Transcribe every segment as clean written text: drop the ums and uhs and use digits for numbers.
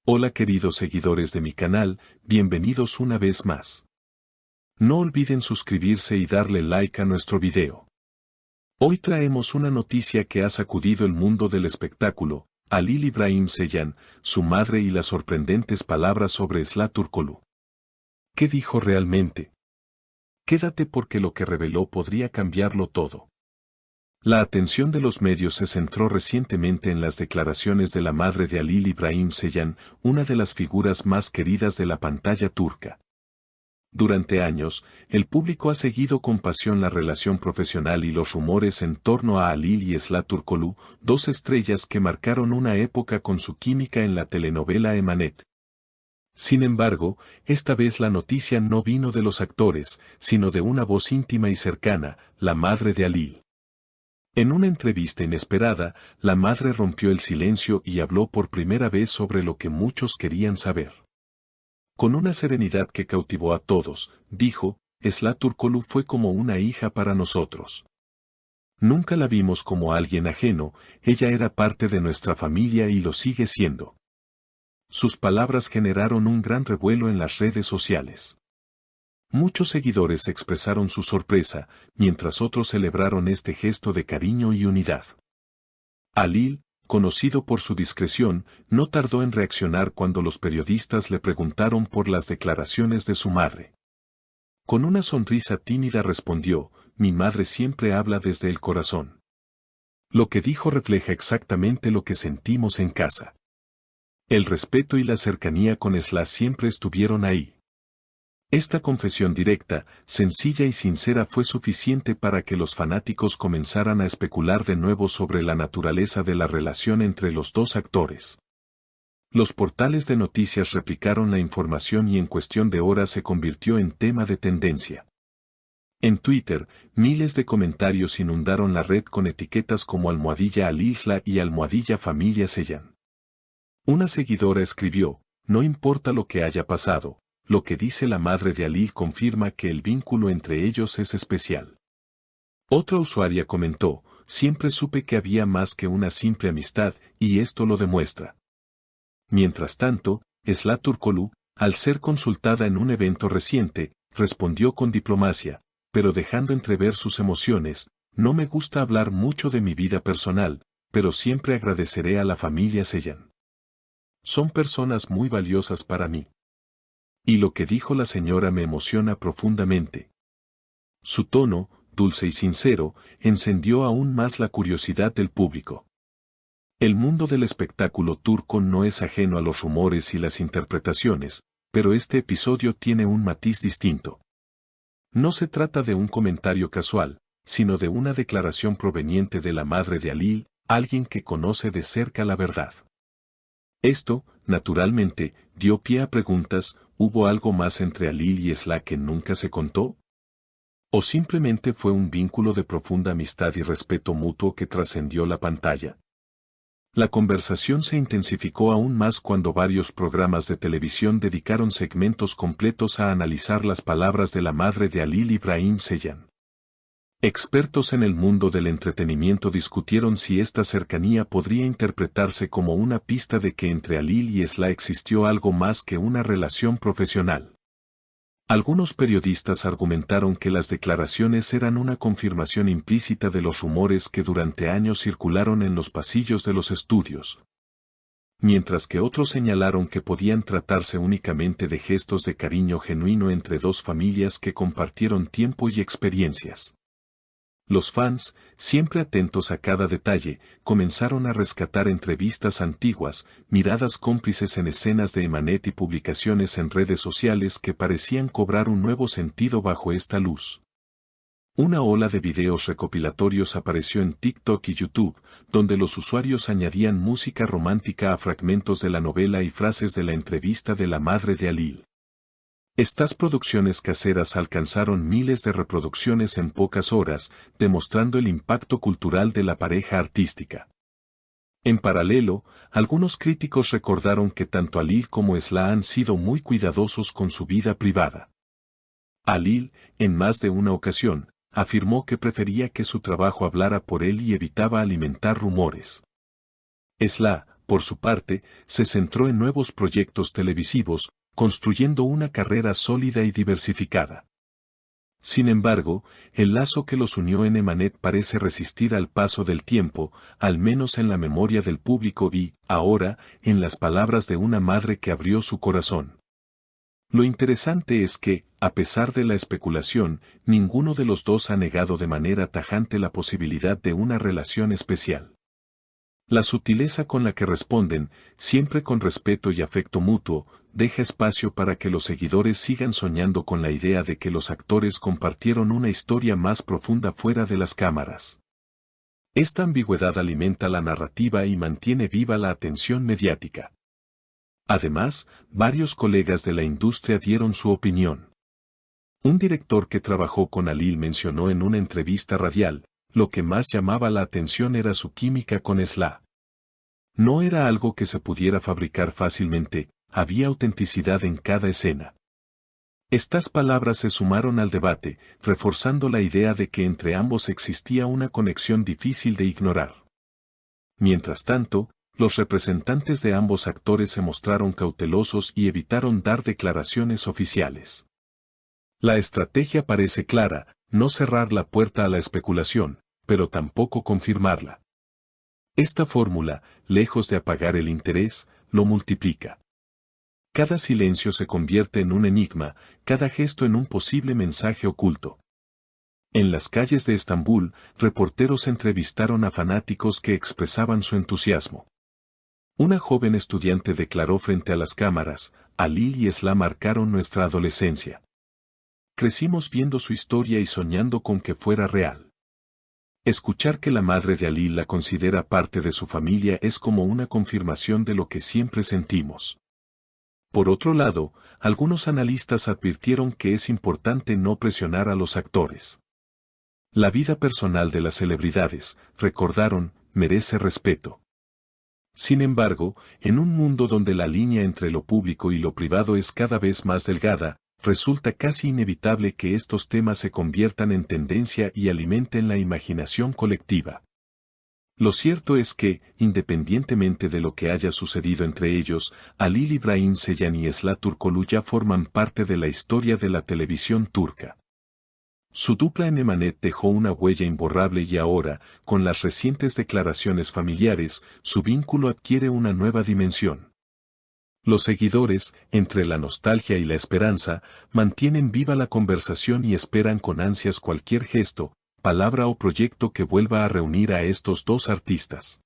Hola queridos seguidores de mi canal, bienvenidos una vez más. No olviden suscribirse y darle like a nuestro video. Hoy traemos una noticia que ha sacudido el mundo del espectáculo, Halil İbrahim Ceylan, su madre y las sorprendentes palabras sobre Esra Türkoğlu. ¿Qué dijo realmente? Quédate porque lo que reveló podría cambiarlo todo. La atención de los medios se centró recientemente en las declaraciones de la madre de Halil İbrahim Ceylan, una de las figuras más queridas de la pantalla turca. Durante años, el público ha seguido con pasión la relación profesional y los rumores en torno a Halil y Esra Türkoğlu, dos estrellas que marcaron una época con su química en la telenovela Emanet. Sin embargo, esta vez la noticia no vino de los actores, sino de una voz íntima y cercana, la madre de Halil. En una entrevista inesperada, la madre rompió el silencio y habló por primera vez sobre lo que muchos querían saber. Con una serenidad que cautivó a todos, dijo, Esra Türkoğlu fue como una hija para nosotros. Nunca la vimos como alguien ajeno, ella era parte de nuestra familia y lo sigue siendo. Sus palabras generaron un gran revuelo en las redes sociales. Muchos seguidores expresaron su sorpresa, mientras otros celebraron este gesto de cariño y unidad. Halil, conocido por su discreción, no tardó en reaccionar cuando los periodistas le preguntaron por las declaraciones de su madre. Con una sonrisa tímida respondió, mi madre siempre habla desde el corazón. Lo que dijo refleja exactamente lo que sentimos en casa. El respeto y la cercanía con Esra siempre estuvieron ahí. Esta confesión directa, sencilla y sincera fue suficiente para que los fanáticos comenzaran a especular de nuevo sobre la naturaleza de la relación entre los dos actores. Los portales de noticias replicaron la información y en cuestión de horas se convirtió en tema de tendencia. En Twitter, miles de comentarios inundaron la red con etiquetas como #Halil y #Familia Ceylan. Una seguidora escribió, no importa lo que haya pasado. Lo que dice la madre de Halil confirma que el vínculo entre ellos es especial. Otra usuaria comentó, siempre supe que había más que una simple amistad, y esto lo demuestra. Mientras tanto, Esra Türkoğlu, al ser consultada en un evento reciente, respondió con diplomacia, pero dejando entrever sus emociones, no me gusta hablar mucho de mi vida personal, pero siempre agradeceré a la familia Ceylan. Son personas muy valiosas para mí. Y lo que dijo la señora me emociona profundamente. Su tono, dulce y sincero, encendió aún más la curiosidad del público. El mundo del espectáculo turco no es ajeno a los rumores y las interpretaciones, pero este episodio tiene un matiz distinto. No se trata de un comentario casual, sino de una declaración proveniente de la madre de Halil, alguien que conoce de cerca la verdad. Esto, naturalmente, dio pie a preguntas, ¿hubo algo más entre Halil y Esra que nunca se contó? ¿O simplemente fue un vínculo de profunda amistad y respeto mutuo que trascendió la pantalla? La conversación se intensificó aún más cuando varios programas de televisión dedicaron segmentos completos a analizar las palabras de la madre de Halil İbrahim Ceylan. Expertos en el mundo del entretenimiento discutieron si esta cercanía podría interpretarse como una pista de que entre Halil y Esra existió algo más que una relación profesional. Algunos periodistas argumentaron que las declaraciones eran una confirmación implícita de los rumores que durante años circularon en los pasillos de los estudios. Mientras que otros señalaron que podían tratarse únicamente de gestos de cariño genuino entre dos familias que compartieron tiempo y experiencias. Los fans, siempre atentos a cada detalle, comenzaron a rescatar entrevistas antiguas, miradas cómplices en escenas de Emanet y publicaciones en redes sociales que parecían cobrar un nuevo sentido bajo esta luz. Una ola de videos recopilatorios apareció en TikTok y YouTube, donde los usuarios añadían música romántica a fragmentos de la novela y frases de la entrevista de la madre de Halil. Estas producciones caseras alcanzaron miles de reproducciones en pocas horas, demostrando el impacto cultural de la pareja artística. En paralelo, algunos críticos recordaron que tanto Halil como Esra han sido muy cuidadosos con su vida privada. Halil, en más de una ocasión, afirmó que prefería que su trabajo hablara por él y evitaba alimentar rumores. Esra, por su parte, se centró en nuevos proyectos televisivos, construyendo una carrera sólida y diversificada. Sin embargo, el lazo que los unió en Emanet parece resistir al paso del tiempo, al menos en la memoria del público y, ahora, en las palabras de una madre que abrió su corazón. Lo interesante es que, a pesar de la especulación, ninguno de los dos ha negado de manera tajante la posibilidad de una relación especial. La sutileza con la que responden, siempre con respeto y afecto mutuo, deja espacio para que los seguidores sigan soñando con la idea de que los actores compartieron una historia más profunda fuera de las cámaras. Esta ambigüedad alimenta la narrativa y mantiene viva la atención mediática. Además, varios colegas de la industria dieron su opinión. Un director que trabajó con Alil mencionó en una entrevista radial: lo que más llamaba la atención era su química con Esla. No era algo que se pudiera fabricar fácilmente, había autenticidad en cada escena. Estas palabras se sumaron al debate, reforzando la idea de que entre ambos existía una conexión difícil de ignorar. Mientras tanto, los representantes de ambos actores se mostraron cautelosos y evitaron dar declaraciones oficiales. La estrategia parece clara: no cerrar la puerta a la especulación, pero tampoco confirmarla. Esta fórmula, lejos de apagar el interés, lo multiplica. Cada silencio se convierte en un enigma, cada gesto en un posible mensaje oculto. En las calles de Estambul, reporteros entrevistaron a fanáticos que expresaban su entusiasmo. Una joven estudiante declaró frente a las cámaras: Alil y Esla marcaron nuestra adolescencia. Crecimos viendo su historia y soñando con que fuera real. Escuchar que la madre de Alil la considera parte de su familia es como una confirmación de lo que siempre sentimos. Por otro lado, algunos analistas advirtieron que es importante no presionar a los actores. La vida personal de las celebridades, recordaron, merece respeto. Sin embargo, en un mundo donde la línea entre lo público y lo privado es cada vez más delgada, resulta casi inevitable que estos temas se conviertan en tendencia y alimenten la imaginación colectiva. Lo cierto es que, independientemente de lo que haya sucedido entre ellos, Alil İbrahim Ceylan y Esla Turkoglu ya forman parte de la historia de la televisión turca. Su dupla en Emanet dejó una huella imborrable y ahora, con las recientes declaraciones familiares, su vínculo adquiere una nueva dimensión. Los seguidores, entre la nostalgia y la esperanza, mantienen viva la conversación y esperan con ansias cualquier gesto, palabra o proyecto que vuelva a reunir a estos dos artistas.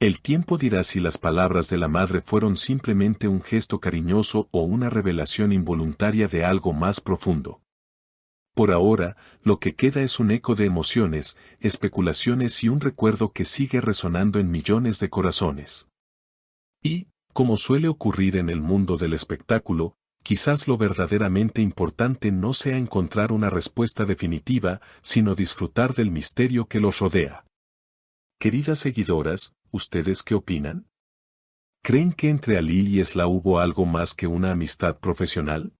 El tiempo dirá si las palabras de la madre fueron simplemente un gesto cariñoso o una revelación involuntaria de algo más profundo. Por ahora, lo que queda es un eco de emociones, especulaciones y un recuerdo que sigue resonando en millones de corazones. Y, como suele ocurrir en el mundo del espectáculo, quizás lo verdaderamente importante no sea encontrar una respuesta definitiva, sino disfrutar del misterio que los rodea. Queridas seguidoras, ¿ustedes qué opinan? ¿Creen que entre Alil y Esla hubo algo más que una amistad profesional?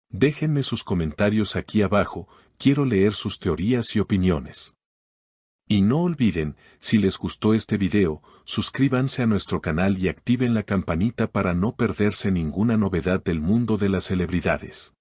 Déjenme sus comentarios aquí abajo, quiero leer sus teorías y opiniones. Y no olviden, si les gustó este video, suscríbanse a nuestro canal y activen la campanita para no perderse ninguna novedad del mundo de las celebridades.